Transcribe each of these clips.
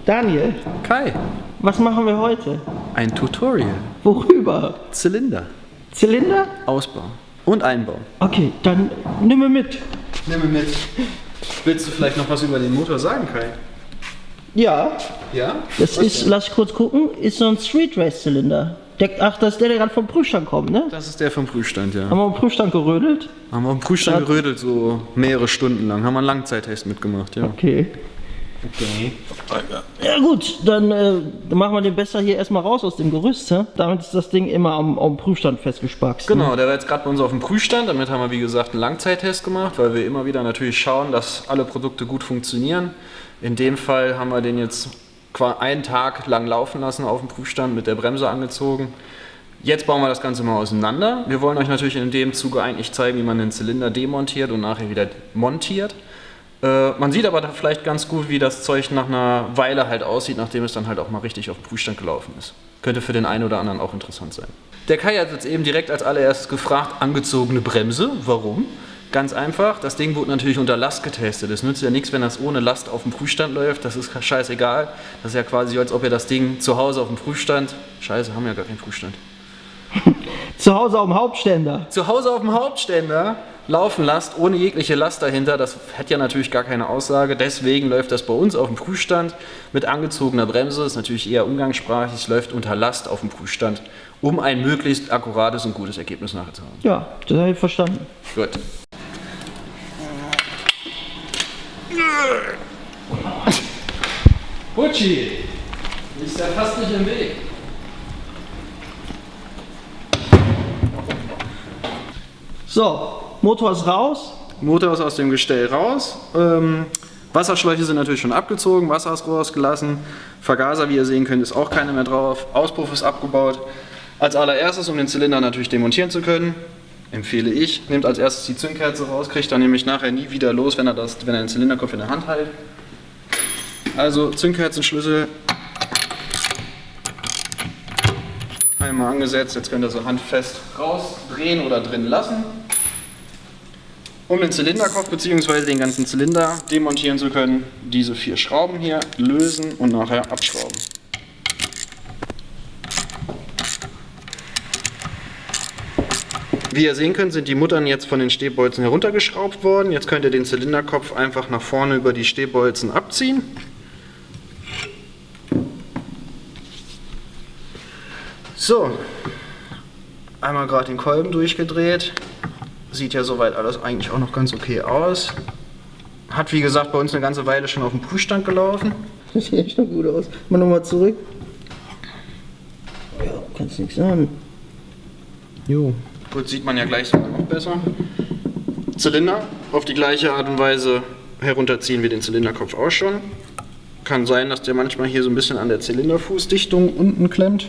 Daniel, Kai, was machen wir heute? ein Tutorial. Worüber? Zylinder. Zylinder? Ausbau und Einbau. Okay, dann nimm mir mit. Nimm mir mit. Willst du vielleicht noch was über den Motor sagen, Kai? Ja, Ja? das ist, lass ich kurz gucken, ist so ein Street Race Zylinder. Ach, das ist der gerade vom Prüfstand kommt, ne? Das ist der vom Prüfstand, ja. Haben wir am Prüfstand gerödelt? Haben wir am Prüfstand gerödelt, so mehrere Stunden lang. Haben wir einen Langzeittest mitgemacht, ja. Okay. Okay. Ja gut, dann machen wir den besser hier erstmal raus aus dem Gerüst, hä? Damit ist das Ding immer am Prüfstand festgespackst. Ne? Genau, der war jetzt gerade bei uns auf dem Prüfstand. Damit haben wir, wie gesagt, einen Langzeittest gemacht, weil wir immer wieder natürlich schauen, dass alle Produkte gut funktionieren. In dem Fall haben wir den jetzt einen Tag lang laufen lassen auf dem Prüfstand, mit der Bremse angezogen. Jetzt bauen wir das Ganze mal auseinander. Wir wollen euch natürlich in dem Zuge eigentlich zeigen, wie man den Zylinder demontiert und nachher wieder montiert. Man sieht aber da vielleicht ganz gut, wie das Zeug nach einer Weile halt aussieht, nachdem es dann halt auch mal richtig auf dem Prüfstand gelaufen ist. Könnte für den einen oder anderen auch interessant sein. Der Kai hat jetzt eben direkt als allererstes gefragt, angezogene Bremse, warum? Ganz einfach, das Ding wurde natürlich unter Last getestet. Es nützt ja nichts, wenn das ohne Last auf dem Prüfstand läuft, das ist scheißegal. Das ist ja quasi, als ob ihr das Ding zu Hause auf dem Prüfstand, scheiße, haben ja gar keinen Prüfstand. Zu Hause auf dem Hauptständer. Zu Hause auf dem Hauptständer laufen lasst, ohne jegliche Last dahinter, das hat ja natürlich gar keine Aussage. Deswegen läuft das bei uns auf dem Prüfstand mit angezogener Bremse. Das ist natürlich eher umgangssprachlich, es läuft unter Last auf dem Prüfstand, um ein möglichst akkurates und gutes Ergebnis nachher zu haben. Ja, das habe ich verstanden. Gut. Butschi, ist ja fast nicht im Weg. So, Motor ist raus. Motor ist aus dem Gestell raus. Wasserschläuche sind natürlich schon abgezogen, Wasser ist rausgelassen. Vergaser, wie ihr sehen könnt, ist auch keiner mehr drauf. Auspuff ist abgebaut. Als allererstes, um den Zylinder natürlich demontieren zu können, empfehle ich, nehmt als erstes die Zündkerze raus, kriegt dann nämlich nachher nie wieder los, wenn er den Zylinderkopf in der Hand hält. Also Zündkerzenschlüssel einmal angesetzt, jetzt könnt ihr so handfest rausdrehen oder drin lassen. Um den Zylinderkopf bzw. den ganzen Zylinder demontieren zu können, diese 4 Schrauben hier lösen und nachher abschrauben. Wie ihr sehen könnt, sind die Muttern jetzt von den Stehbolzen heruntergeschraubt worden. Jetzt könnt ihr den Zylinderkopf einfach nach vorne über die Stehbolzen abziehen. So, einmal gerade den Kolben durchgedreht. Sieht ja soweit alles eigentlich auch noch ganz okay aus. Hat wie gesagt bei uns eine ganze Weile schon auf dem Prüfstand gelaufen. Das sieht echt noch gut aus. Mal nochmal zurück. Ja, kannst nichts sagen. Jo. Gut, sieht man ja gleich sogar noch besser. Zylinder auf die gleiche Art und Weise herunterziehen wie den Zylinderkopf auch schon. Kann sein, dass der manchmal hier so ein bisschen an der Zylinderfußdichtung unten klemmt.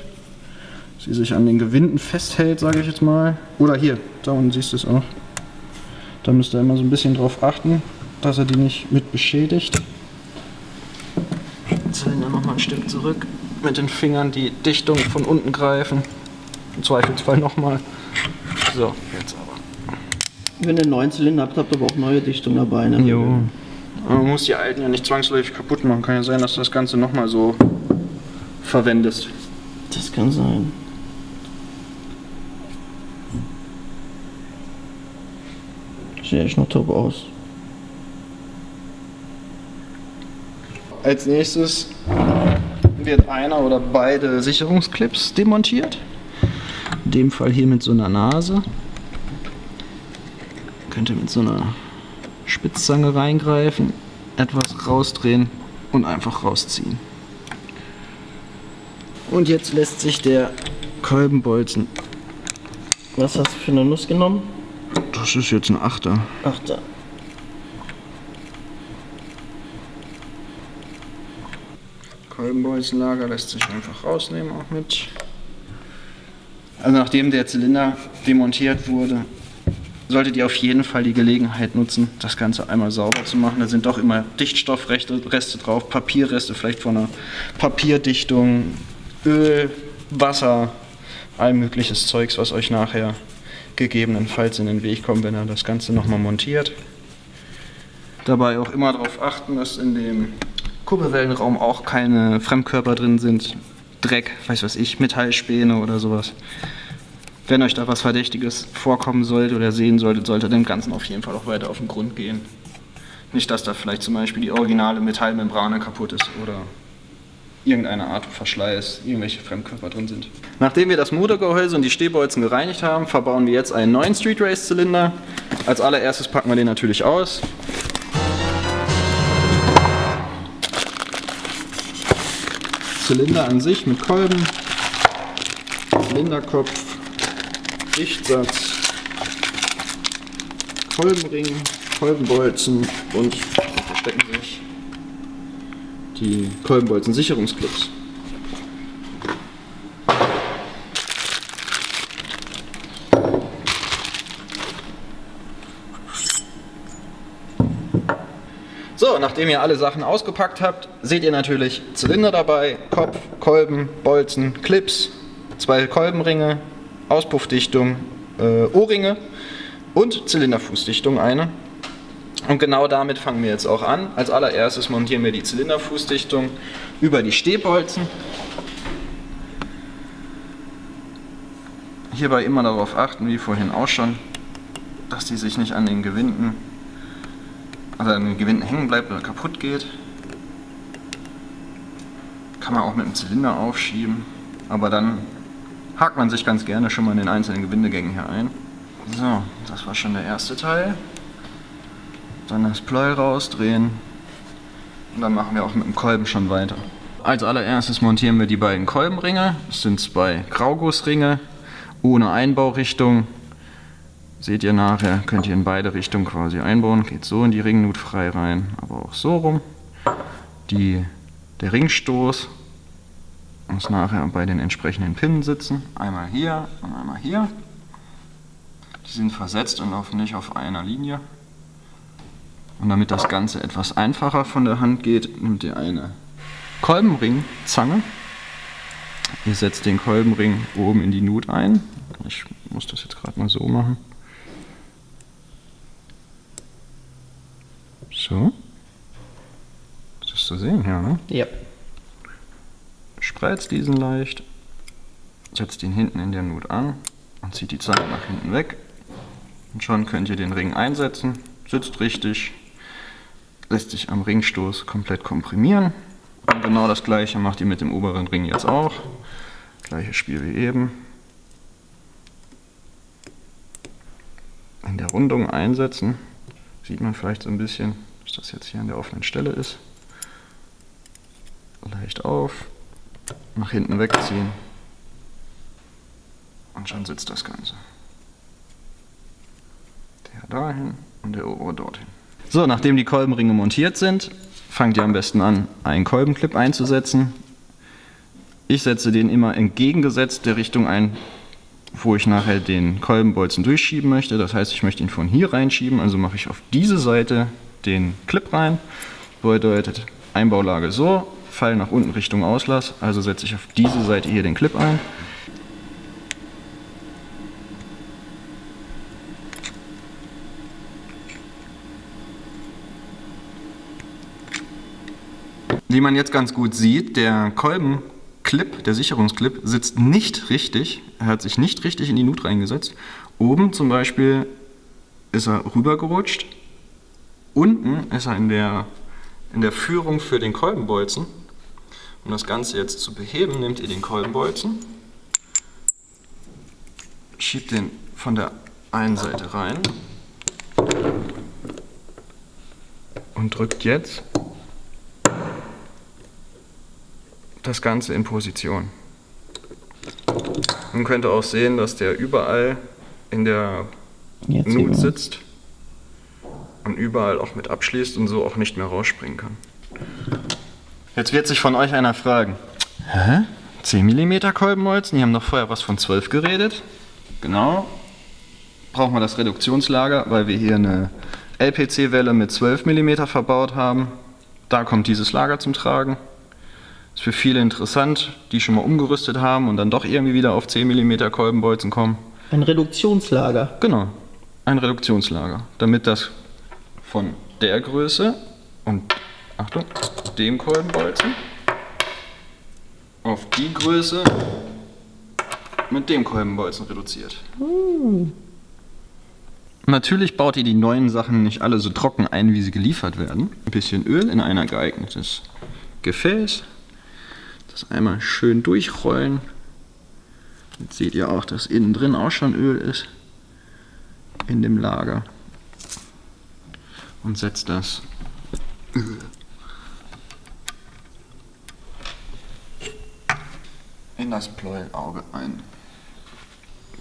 Sie sich an den Gewinden festhält, sage ich jetzt mal. Oder hier, da unten siehst du es auch. Da müsst ihr immer so ein bisschen drauf achten, dass er die nicht mit beschädigt. Zylinder nochmal ein Stück zurück. Mit den Fingern die Dichtung von unten greifen. Im Zweifelsfall nochmal. So, jetzt aber. Wenn ihr einen neuen Zylinder habt, habt ihr aber auch neue Dichtung dabei. Ne? Jo. Aber man muss die alten ja nicht zwangsläufig kaputt machen. Kann ja sein, dass du das Ganze nochmal so verwendest. Das kann sein. Sieht echt noch top aus. Als nächstes wird einer oder beide Sicherungsclips demontiert. In dem Fall hier mit so einer Nase. Könnt ihr mit so einer Spitzzange reingreifen, etwas rausdrehen und einfach rausziehen. Und jetzt lässt sich der Kolbenbolzen. Was hast du für eine Nuss genommen? Das ist jetzt ein Achter. Achter. Kolbenbolzenlager lässt sich einfach rausnehmen auch mit. Also nachdem der Zylinder demontiert wurde, solltet ihr auf jeden Fall die Gelegenheit nutzen, das Ganze einmal sauber zu machen. Da sind doch immer Dichtstoffreste drauf, Papierreste vielleicht von einer Papierdichtung, Öl, Wasser, all mögliches Zeugs, was euch nachher gegebenenfalls in den Weg kommt, wenn ihr das Ganze nochmal montiert. Dabei auch immer darauf achten, dass in dem Kurbelwellenraum auch keine Fremdkörper drin sind. Dreck, weiß was ich, Metallspäne oder sowas. Wenn euch da was Verdächtiges vorkommen sollte oder sehen solltet, sollte dem Ganzen auf jeden Fall auch weiter auf den Grund gehen. Nicht, dass da vielleicht zum Beispiel die originale Metallmembrane kaputt ist oder irgendeine Art Verschleiß, irgendwelche Fremdkörper drin sind. Nachdem wir das Motorgehäuse und die Stehbolzen gereinigt haben, verbauen wir jetzt einen neuen Street Race Zylinder. Als allererstes packen wir den natürlich aus. Zylinder an sich mit Kolben, Zylinderkopf, Dichtsatz, Kolbenring, Kolbenbolzen und da verstecken sich die Kolbenbolzen-Sicherungsclips. So, nachdem ihr alle Sachen ausgepackt habt, seht ihr natürlich Zylinder dabei, Kopf, Kolben, Bolzen, Clips, 2 Kolbenringe, Auspuffdichtung, O-Ringe und Zylinderfußdichtung eine. Und genau damit fangen wir jetzt auch an. Als allererstes montieren wir die Zylinderfußdichtung über die Stehbolzen. Hierbei immer darauf achten, wie vorhin auch schon, dass die sich nicht an den Gewinden hängen bleibt oder kaputt geht. Kann man auch mit dem Zylinder aufschieben, aber dann hakt man sich ganz gerne schon mal in den einzelnen Gewindegängen hier ein. So, das war schon der erste Teil. Dann das Pleu rausdrehen und dann machen wir auch mit dem Kolben schon weiter. Als allererstes montieren wir die beiden Kolbenringe. Das sind 2 Graugussringe ohne Einbaurichtung. Seht ihr nachher, könnt ihr in beide Richtungen quasi einbauen. Geht so in die Ringnut frei rein, aber auch so rum. Der Ringstoß muss nachher bei den entsprechenden Pinnen sitzen. Einmal hier und einmal hier. Die sind versetzt und laufen nicht auf einer Linie. Und damit das Ganze etwas einfacher von der Hand geht, nehmt ihr eine Kolbenringzange. Ihr setzt den Kolbenring oben in die Nut ein. Ich muss das jetzt gerade mal so machen. So. Das ist zu sehen, ja, ne? Ja. Spreizt diesen leicht, setzt ihn hinten in der Nut an und zieht die Zange nach hinten weg. Und schon könnt ihr den Ring einsetzen. Sitzt richtig. Lässt sich am Ringstoß komplett komprimieren. Und genau das gleiche macht ihr mit dem oberen Ring jetzt auch. Gleiches Spiel wie eben. In der Rundung einsetzen. Sieht man vielleicht so ein bisschen, dass das jetzt hier an der offenen Stelle ist. Leicht auf, nach hinten wegziehen und schon sitzt das Ganze. Der dahin und der obere dorthin. So, nachdem die Kolbenringe montiert sind, fangt ihr am besten an, einen Kolbenclip einzusetzen. Ich setze den immer entgegengesetzt der Richtung ein, wo ich nachher den Kolbenbolzen durchschieben möchte. Das heißt, ich möchte ihn von hier reinschieben, also mache ich auf diese Seite den Clip rein. Bedeutet Einbaulage so, Fall nach unten Richtung Auslass, also setze ich auf diese Seite hier den Clip ein. Wie man jetzt ganz gut sieht, der Kolbenclip, der Sicherungsclip, sitzt nicht richtig. Er hat sich nicht richtig in die Nut reingesetzt. Oben zum Beispiel ist er rübergerutscht. Unten ist er in der Führung für den Kolbenbolzen. Um das Ganze jetzt zu beheben, nehmt ihr den Kolbenbolzen, schiebt den von der einen Seite rein und drückt jetzt das Ganze in Position. Man könnte auch sehen, dass der überall in der Nut sitzt und überall auch mit abschließt und so auch nicht mehr rausspringen kann. Jetzt wird sich von euch einer fragen, 10 mm Kolbenbolzen, die haben doch vorher was von 12 geredet. Genau, brauchen wir das Reduktionslager, weil wir hier eine LPC-Welle mit 12 mm verbaut haben. Da kommt dieses Lager zum Tragen. Ist für viele interessant, die schon mal umgerüstet haben und dann doch irgendwie wieder auf 10 mm Kolbenbolzen kommen. Ein Reduktionslager. Genau, ein Reduktionslager, damit das von der Größe und Achtung, dem Kolbenbolzen auf die Größe mit dem Kolbenbolzen reduziert. Natürlich baut ihr die neuen Sachen nicht alle so trocken ein, wie sie geliefert werden. Ein bisschen Öl in ein geeignetes Gefäß. Das einmal schön durchrollen. Jetzt seht ihr auch, dass innen drin auch schon Öl ist in dem Lager. Und setzt das Öl in das Pleuelauge ein.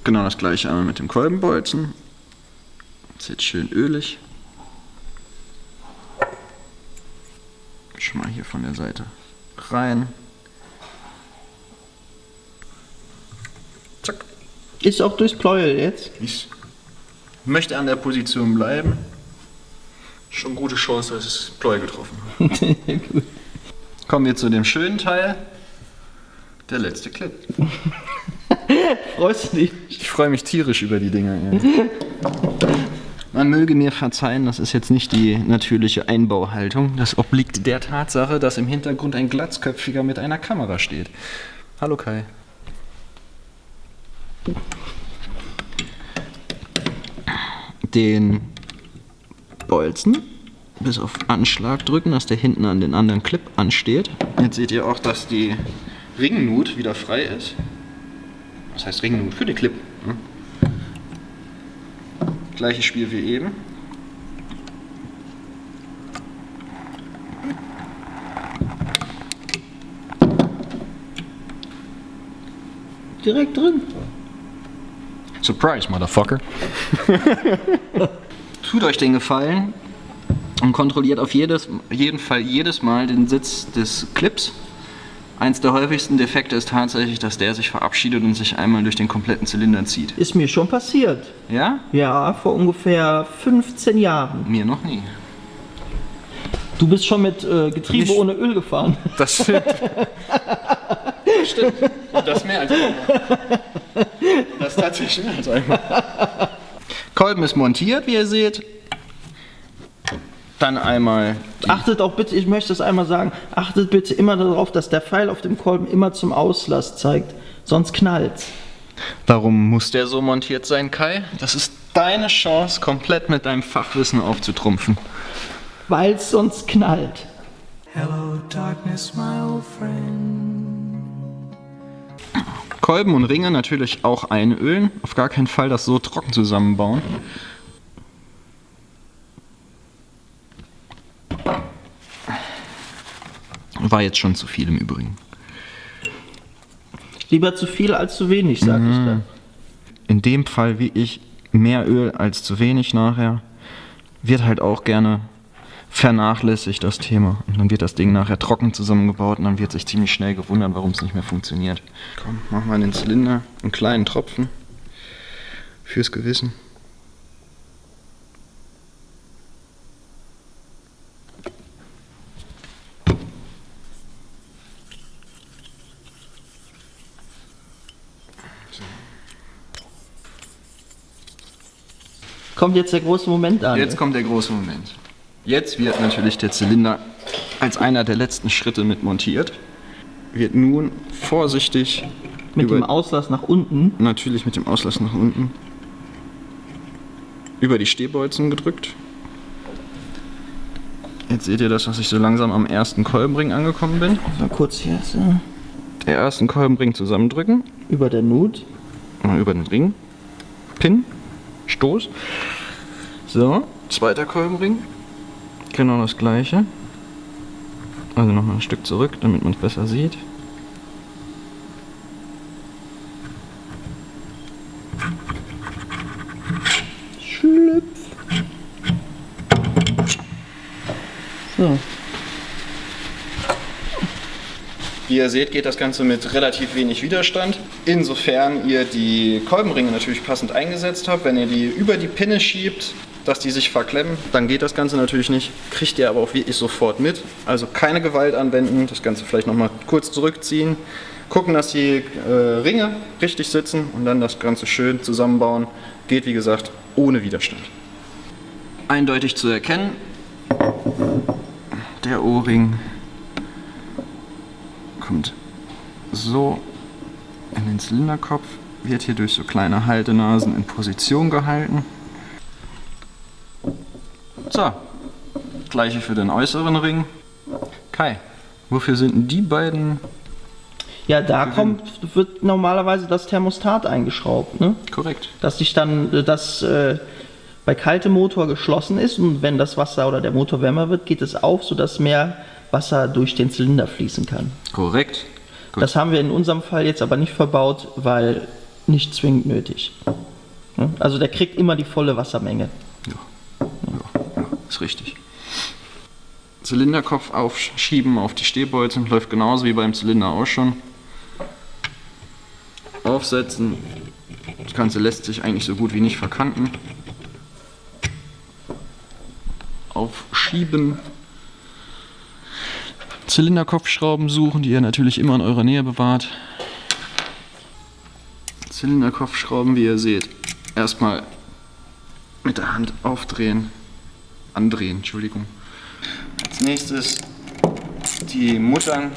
Genau das gleiche einmal mit dem Kolbenbolzen. Ist jetzt schön ölig. Schon mal hier von der Seite rein. Zack. Ist auch durchs Pleuel jetzt? Ich möchte an der Position bleiben. Schon gute Chance, dass ich das Pleuel getroffen habe. Kommen wir zu dem schönen Teil. Der letzte Clip. Freust du dich? Ich freue mich tierisch über die Dinger. Ja. Man möge mir verzeihen, das ist jetzt nicht die natürliche Einbauhaltung. Das obliegt der Tatsache, dass im Hintergrund ein Glatzköpfiger mit einer Kamera steht. Hallo Kai. Den Bolzen bis auf Anschlag drücken, dass der hinten an den anderen Clip ansteht. Jetzt seht ihr auch, dass die Ringnut wieder frei ist. Das heißt Ringnut für den Clip. Ne? Gleiches Spiel wie eben. Direkt drin. Surprise, Motherfucker. Tut euch den Gefallen und kontrolliert auf jeden Fall jedes Mal den Sitz des Clips. Eins der häufigsten Defekte ist tatsächlich, dass der sich verabschiedet und sich einmal durch den kompletten Zylinder zieht. Ist mir schon passiert. Ja? Ja, vor ungefähr 15 Jahren. Mir noch nie. Du bist schon mit Getriebe ohne Öl gefahren. Das stimmt. Das stimmt. Und das mehr als einmal. Das ist tatsächlich mehr als einmal. Kolben ist montiert, wie ihr seht. Dann einmal. Achtet auch bitte, ich möchte es einmal sagen, achtet bitte immer darauf, dass der Pfeil auf dem Kolben immer zum Auslass zeigt. Sonst knallt's. Warum muss der so montiert sein, Kai? Das ist deine Chance, komplett mit deinem Fachwissen aufzutrumpfen. Weil's sonst knallt. Hello, darkness, my old friend. Kolben und Ringe natürlich auch einölen. Auf gar keinen Fall das so trocken zusammenbauen. War jetzt schon zu viel im Übrigen. Lieber zu viel als zu wenig, sag ich dann. In dem Fall wie ich, mehr Öl als zu wenig nachher. Wird halt auch gerne vernachlässigt, das Thema. Und dann wird das Ding nachher trocken zusammengebaut und dann wird sich ziemlich schnell gewundert, warum es nicht mehr funktioniert. Komm, mach mal in den Zylinder einen kleinen Tropfen fürs Gewissen. Kommt jetzt der große Moment an. Jetzt kommt der große Moment. Jetzt wird natürlich der Zylinder als einer der letzten Schritte mit montiert. Wird nun vorsichtig mit dem Auslass nach unten. Natürlich mit dem Auslass nach unten. Über die Stehbolzen gedrückt. Jetzt seht ihr das, dass ich so langsam am ersten Kolbenring angekommen bin. Mal kurz hier. So. Der ersten Kolbenring zusammendrücken. Über der Nut. Über den Ring. Pin. Stoß. So, zweiter Kolbenring. Genau das gleiche. Also nochmal ein Stück zurück, damit man es besser sieht. Schlüpf. So. Wie ihr seht, geht das Ganze mit relativ wenig Widerstand. Insofern ihr die Kolbenringe natürlich passend eingesetzt habt. Wenn ihr die über die Pinne schiebt, dass die sich verklemmen, dann geht das Ganze natürlich nicht. Kriegt ihr aber auch wirklich sofort mit. Also keine Gewalt anwenden, das Ganze vielleicht nochmal kurz zurückziehen. Gucken, dass die Ringe richtig sitzen und dann das Ganze schön zusammenbauen. Geht wie gesagt ohne Widerstand. Eindeutig zu erkennen, Der O-Ring kommt so in den Zylinderkopf, wird hier durch so kleine Haltenasen in Position gehalten. So, gleiche für den äußeren Ring. Kai, wofür sind denn die beiden? Ja, da wird normalerweise das Thermostat eingeschraubt, ne? Korrekt. Dass sich dann bei kaltem Motor geschlossen ist und wenn das Wasser oder der Motor wärmer wird, geht es auf, sodass mehr Wasser durch den Zylinder fließen kann. Korrekt. Gut. Das haben wir in unserem Fall jetzt aber nicht verbaut, weil nicht zwingend nötig. Ne? Also der kriegt immer die volle Wassermenge. Ja, ist richtig. Zylinderkopf aufschieben auf die Stehbolzen, läuft genauso wie beim Zylinder auch schon. Aufsetzen. Das Ganze lässt sich eigentlich so gut wie nicht verkanten. Aufschieben. Zylinderkopfschrauben suchen, die ihr natürlich immer in eurer Nähe bewahrt. Zylinderkopfschrauben, wie ihr seht, erstmal mit der Hand andrehen, Entschuldigung. Als nächstes die Muttern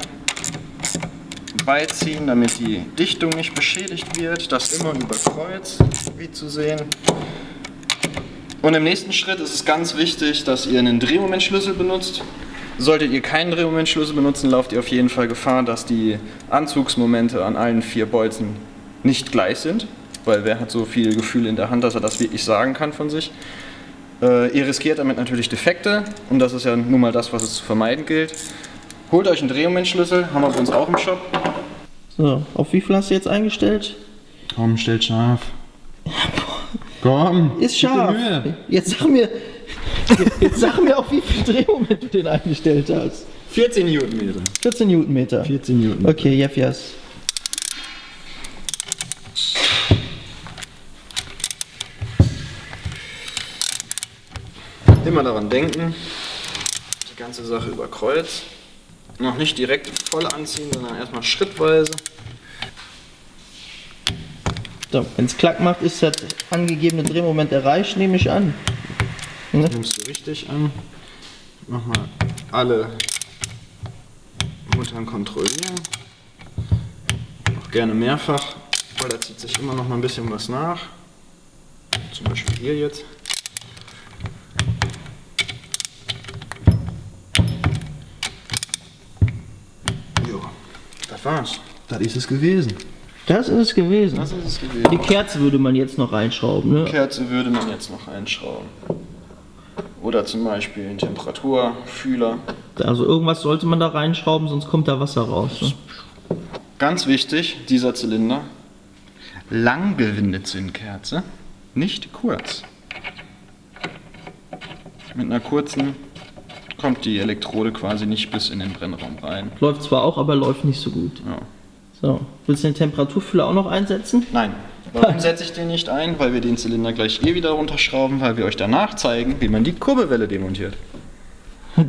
beiziehen, damit die Dichtung nicht beschädigt wird. Das immer über Kreuz, wie zu sehen. Und im nächsten Schritt ist es ganz wichtig, dass ihr einen Drehmomentschlüssel benutzt. Solltet ihr keinen Drehmomentschlüssel benutzen, lauft ihr auf jeden Fall Gefahr, dass die Anzugsmomente an allen 4 Bolzen nicht gleich sind, weil wer hat so viel Gefühl in der Hand, dass er das wirklich sagen kann von sich. Ihr riskiert damit natürlich Defekte und das ist ja nun mal das, was es zu vermeiden gilt. Holt euch einen Drehmomentschlüssel, haben wir bei uns auch im Shop. So, auf wie viel hast du jetzt eingestellt? Komm, stellt scharf. Komm, Ist scharf. Jetzt sag mir auf wie viel Drehmoment du den eingestellt hast. 14 Newtonmeter. 14 Newtonmeter. 14 Newtonmeter. Okay, Jeffias. Immer daran denken, die ganze Sache über Kreuz. Noch nicht direkt voll anziehen, sondern erstmal schrittweise. So, wenn es klack macht, ist das angegebene Drehmoment erreicht, nehme ich an. Ne? Nimmst du richtig an. Nochmal alle Muttern kontrollieren. Auch gerne mehrfach, weil da zieht sich immer noch mal ein bisschen was nach. Zum Beispiel hier jetzt. Jo, das war's. Das ist es gewesen. Das ist es gewesen. Das ist es gewesen. Die Kerze würde man jetzt noch reinschrauben, ne? Die Kerze würde man jetzt noch einschrauben. Oder zum Beispiel einen Temperaturfühler. Also irgendwas sollte man da reinschrauben, sonst kommt da Wasser raus. Ne? Ganz wichtig, dieser Zylinder. Langgewinde-Zündkerze, nicht kurz. Mit einer kurzen kommt die Elektrode quasi nicht bis in den Brennraum rein. Läuft zwar auch, aber läuft nicht so gut. Ja. So, willst du den Temperaturfühler auch noch einsetzen? Nein. Warum setze ich den nicht ein? Weil wir den Zylinder gleich wieder runterschrauben, weil wir euch danach zeigen, wie man die Kurbelwelle demontiert. Du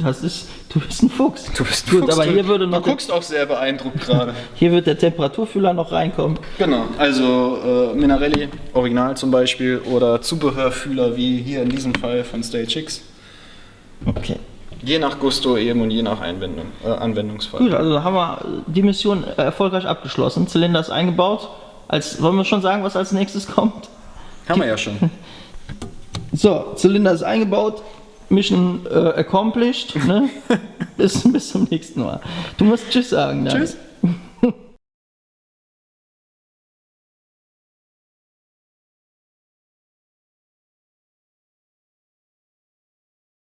bist ein Fuchs. Du bist Gut, aber hier würde noch du guckst auch sehr beeindruckt gerade. Hier wird der Temperaturfühler noch reinkommen. Genau, also Minarelli Original zum Beispiel oder Zubehörfühler wie hier in diesem Fall von Stage X. Okay. Je nach Gusto eben und je nach Anwendungsfall. Gut, also haben wir die Mission erfolgreich abgeschlossen. Zylinder ist eingebaut. Wollen wir schon sagen, was als nächstes kommt? Haben wir ja schon. So, Zylinder ist eingebaut. Mission accomplished. Ne? bis zum nächsten Mal. Du musst Tschüss sagen. Dann. Tschüss.